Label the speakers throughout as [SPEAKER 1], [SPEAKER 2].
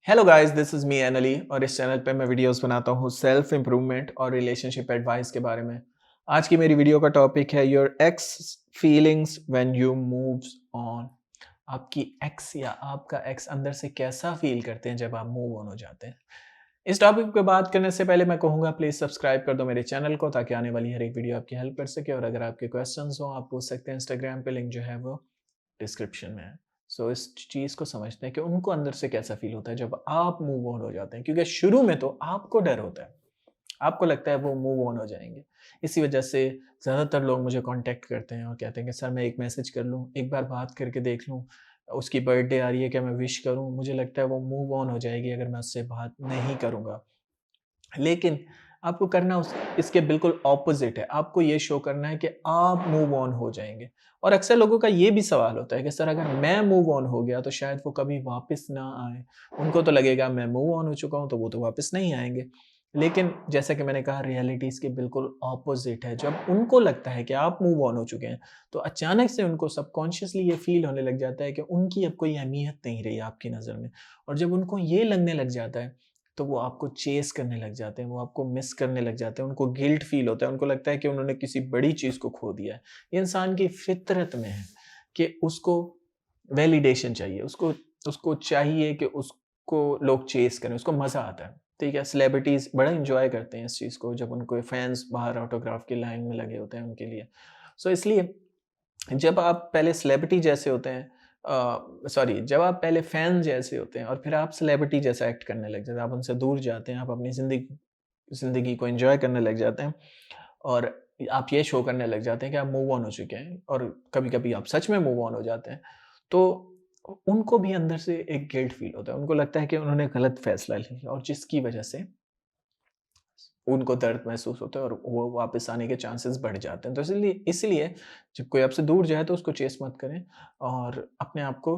[SPEAKER 1] Hello guys, this is me Ali और इस channel पे मैं वीडियोस बनाता हूँ सेल्फ इम्प्रूवमेंट और रिलेशनशिप एडवाइस के बारे में। आज की मेरी वीडियो का टॉपिक है your x feelings when you moves on. आपकी एक्स या आपका एक्स अंदर से कैसा फील करते हैं जब आप मूव ऑन हो जाते हैं। इस टॉपिक पे बात करने से पहले मैं कहूँगा प्लीज़ सब्सक्राइब कर दो मेरे चैनल को ताकि आने वाली हर एक वीडियो आपकी हेल्प कर सके। और अगर आपके क्वेश्चंस हो आप पूछ सकते हैं, इंस्टाग्राम पे लिंक जो है वो डिस्क्रिप्शन में है। सो इस चीज़ को समझते हैं कि उनको अंदर से कैसा फ़ील होता है जब आप मूव ऑन हो जाते हैं, क्योंकि शुरू में तो आपको डर होता है। आपको लगता है वो मूव ऑन हो जाएँगे। इसी वजह से ज़्यादातर लोग मुझे कॉन्टैक्ट करते हैं और कहते हैं कि सर मैं एक मैसेज कर लूँ, एक बार बात करके देख लूँ, उसकी बर्थडे आ रही है क्या मैं विश करूँ? मुझे लगता है वो मूव ऑन हो जाएगी अगर मैं उससे बात नहीं करूँगा। लेकिन आपको करना उस इसके बिल्कुल ऑपोज़िट है। आपको ये शो करना है कि आप मूव ऑन हो जाएँगे। और अक्सर लोगों का ये भी सवाल होता है कि सर अगर मैं मूव ऑन हो गया तो शायद वो कभी वापस ना आएँ। उनको तो लगेगा मैं मूव ऑन हो चुका हूँ तो वो तो वापस नहीं आएँगे। लेकिन जैसा कि मैंने कहा रियलिटी इसके बिल्कुल ऑपोज़िट है। जब उनको लगता है कि आप मूव ऑन हो चुके हैं, तो अचानक से उनको सबकॉन्शियसली ये फ़ील होने लग जाता है कि उनकी अब कोई अहमियत नहीं रही आपकी नज़र में। और जब उनको ये लगने लग जाता है तो वो आपको चेज़ करने लग जाते हैं, वो आपको मिस करने लग जाते हैं, उनको गिल्ट फ़ील होता है, उनको लगता है कि उन्होंने किसी बड़ी चीज़ को खो दिया है। ये इंसान की फ़ितरत में है कि उसको वैलिडेशन चाहिए, उसको उसको चाहिए कि उसको लोग चेज़ करें, उसको मज़ा आता है, ठीक है? सेलिब्रिटीज़ बड़ा एन्जॉय करते हैं इस चीज़ को जब उनको फैन्स बाहर ऑटोग्राफ की लाइन में लगे होते हैं उनके लिए। सो इसलिए जब आप पहले सेलिब्रिटी जैसे होते हैं सॉरी जब आप पहले फैन जैसे होते हैं और फिर आप सेलिब्रिटी जैसा एक्ट करने लग जाते हैं, आप उनसे दूर जाते हैं, आप अपनी ज़िंदगी को एन्जॉय करने लग जाते हैं और आप ये शो करने लग जाते हैं कि आप मूव ऑन हो चुके हैं और कभी-कभी आप सच में मूव ऑन हो जाते हैं, तो उनको भी अंदर से एक गिल्ट फ़ील होता है। उनको लगता है कि उन्होंने गलत फ़ैसला लिया और जिसकी वज़ह से उनको दर्द महसूस होता है और वो वापस आने के चांसेस बढ़ जाते हैं। तो इसलिए इसलिए जब कोई आपसे दूर जाए तो उसको चेस मत करें और अपने आप को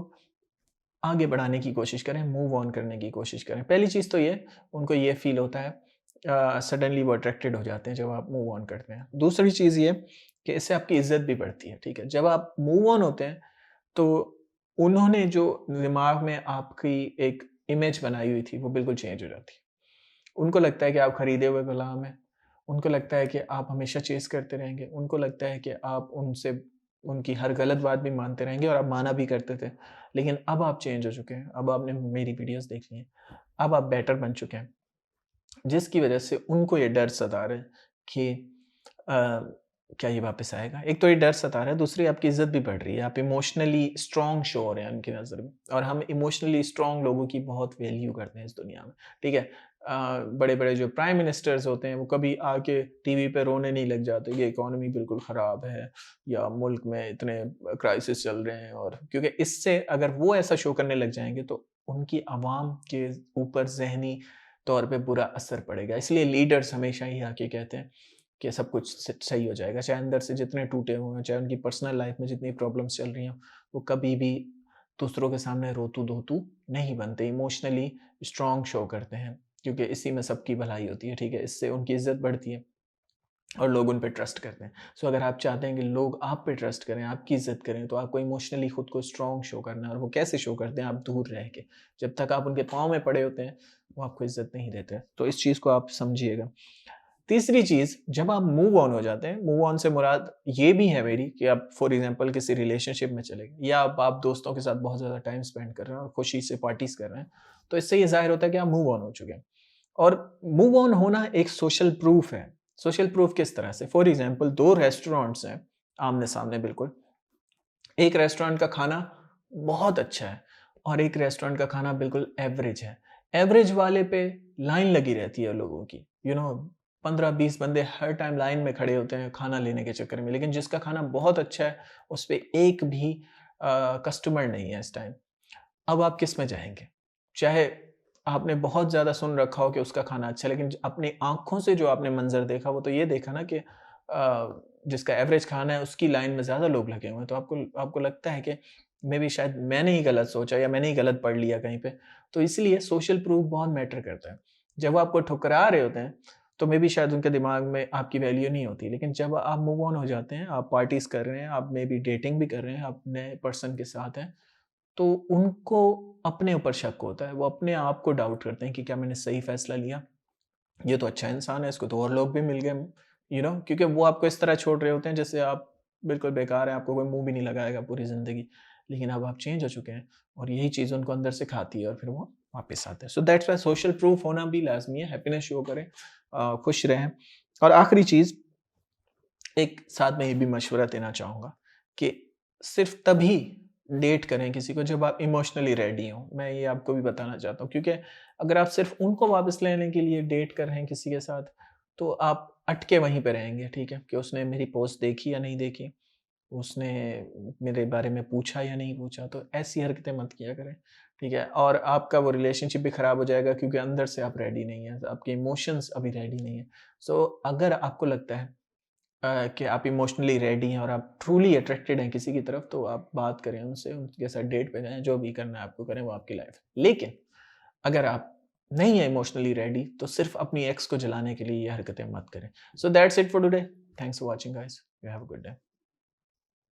[SPEAKER 1] आगे बढ़ाने की कोशिश करें, मूव ऑन करने की कोशिश करें। पहली चीज़ तो ये, उनको ये फ़ील होता है सडनली वो अट्रैक्टेड हो जाते हैं जब आप मूव ऑन करते हैं। दूसरी चीज़ ये कि इससे आपकी इज़्ज़त भी बढ़ती है, ठीक है? जब आप मूव ऑन होते हैं तो उन्होंने जो दिमाग में आपकी एक इमेज बनाई हुई थी, वो बिल्कुल चेंज हो जाती है। उनको लगता है कि आप खरीदे हुए गुलाम हैं। उनको लगता है कि आप हमेशा चेज़ करते रहेंगे। उनको लगता है कि आप उनसे उनकी हर गलत बात भी मानते रहेंगे और आप माना भी करते थे। लेकिन अब आप चेंज हो चुके हैं। अब आपने मेरी वीडियोज़ देख ली हैं। अब आप बेटर बन चुके हैं। जिसकी वज़ह से उनको ये डर सता रहा है कि क्या ये वापस आएगा? एक तो ये डर सता रहा है, दूसरी आपकी इज़्ज़त भी बढ़ रही है। आप इमोशनली स्ट्रॉन्ग शो हो रहे हैं उनकी नज़र में और हम इमोशनली स्ट्रॉन्ग लोगों की बहुत वैल्यू करते हैं इस दुनिया में, ठीक है? बड़े-बड़े जो प्राइम मिनिस्टर्स होते हैं, वो कभी आके टीवी पे रोने नहीं लग जाते कि इकॉनमी बिल्कुल ख़राब है या मुल्क में इतने क्राइसिस चल रहे हैं और क्योंकि इससे अगर वो ऐसा शो करने लग जाएँगे, तो उनकी आवाम के ऊपर ज़हनी तौर पे बुरा असर पड़ेगा। इसलिए लीडर्स हमेशा ही आके कहते हैं कि सब कुछ सही हो जाएगा, चाहे अंदर से जितने टूटे हुए हों, चाहे उनकी पर्सनल लाइफ में जितनी प्रॉब्लम्स चल रही हों, वो कभी भी दूसरों के सामने रोतू-धोतू नहीं बनते, इमोशनली स्ट्रॉन्ग शो करते हैं, क्योंकि इसी में सबकी भलाई होती है, ठीक है? इससे उनकी इज़्ज़त बढ़ती है और लोग उन पे ट्रस्ट करते हैं। सो अगर आप चाहते हैं कि लोग आप पे ट्रस्ट करें, आपकी इज़्ज़त करें, तो आपको इमोशनली खुद को स्ट्रॉन्ग शो करना है और वो कैसे शो करते हैं? आप दूर रह के। जब तक आप उनके पाँव में पड़े होते हैं, वो आपको इज़्ज़त नहीं देते। तो इस चीज़ को आप समझिएगा। तीसरी चीज़, जब आप मूव ऑन हो जाते हैं, मूव ऑन से मुराद ये भी है मेरी कि आप फॉर एग्ज़ाम्पल किसी रिलेशनशिप में चले गए या अब आप दोस्तों के साथ बहुत ज़्यादा टाइम स्पेंड कर रहे हैं और खुशी से पार्टीज़ कर रहे हैं, तो इससे ये ज़ाहिर होता है कि आप मूव ऑन हो चुके हैं। और मूव ऑन होना एक सोशल प्रूफ है। सोशल प्रूफ किस तरह से? फॉर एग्ज़ाम्पल 2 रेस्टोरेंट्स हैं, आमने-सामने बिल्कुल। एक रेस्टोरेंट का खाना बहुत अच्छा है और एक रेस्टोरेंट का खाना बिल्कुल एवरेज है। एवरेज वाले पे लाइन लगी रहती है लोगों की। 15-20 बंदे हर टाइम लाइन में खड़े होते हैं खाना लेने के चक्कर में। लेकिन जिसका खाना बहुत अच्छा है, उस पे एक भी कस्टमर नहीं है इस टाइम। अब आप किस में जाएँगे? चाहे आपने बहुत ज़्यादा सुन रखा हो कि उसका खाना अच्छा है, लेकिन अपनी आँखों से जो आपने मंज़र देखा, वो तो ये देखा ना कि जिसका एवरेज खाना है, उसकी लाइन में ज़्यादा लोग लगे हुए हैं। तो आपको आपको लगता है कि मेबी शायद मैंने ही गलत सोचा या मैंने ही गलत पढ़ लिया कहीं पे। तो इसलिए सोशल प्रूफ बहुत मैटर करता है। जब वो आपको ठुकरा रहे होते हैं, तो मेबी शायद उनके दिमाग में आपकी वैल्यू नहीं होती। लेकिन जब आप मूव ऑन हो जाते हैं, आप पार्टीज़ कर रहे हैं, आप मेबी डेटिंग भी कर रहे हैं, आप नए पर्सन के साथ हैं, तो उनको अपने ऊपर शक होता है, वो अपने आप को डाउट करते हैं कि क्या मैंने सही फैसला लिया? ये तो अच्छा इंसान है, इसको तो और लोग भी मिल गए, क्योंकि वो आपको इस तरह छोड़ रहे होते हैं जैसे आप बिल्कुल बेकार हैं, आपको कोई मुँह भी नहीं लगाएगा पूरी ज़िंदगी। लेकिन अब आप चेंज हो चुके हैं और यही चीज़ उनको अंदर से खाती है और फिर वो वापस आते हैं। So that's why social proof होना भी लाज़मी है, हैप्पीनेस शो करें, खुश रहें। और आखिरी चीज़, एक साथ में ये भी मशवरा देना चाहूँगा कि सिर्फ़ तभी डेट करें किसी को जब आप इमोशनली रेडी हों। मैं ये आपको भी बताना चाहता हूँ, क्योंकि अगर आप सिर्फ़ उनको वापस लेने के लिए डेट कर रहे हैं किसी के साथ, तो आप अटके वहीं पे रहेंगे, ठीक है? कि उसने मेरी पोस्ट देखी या नहीं देखी, उसने मेरे बारे में पूछा या नहीं पूछा, तो ऐसी हरकतें मत किया करें, ठीक है? और आपका वो रिलेशनशिप भी ख़राब हो जाएगा क्योंकि अंदर से आप रेडी नहीं हैं, आपके इमोशंस अभी रेडी नहीं हैं। सो अगर आपको लगता है कि आप इमोशनली रेडी हैं और आप ट्रूली अट्रैक्टेड हैं किसी की तरफ, तो आप बात करें उनसे, उनके साथ डेट पे जाएँ, जो भी करना है आपको करें, वो आपकी लाइफ़ है। लेकिन अगर आप नहीं हैं इमोशनली रेडी, तो सिर्फ़ अपनी एक्स को जलाने के लिए ये हरकतें मत करें। So that's it for today. Thanks for watching guys. You have a good day.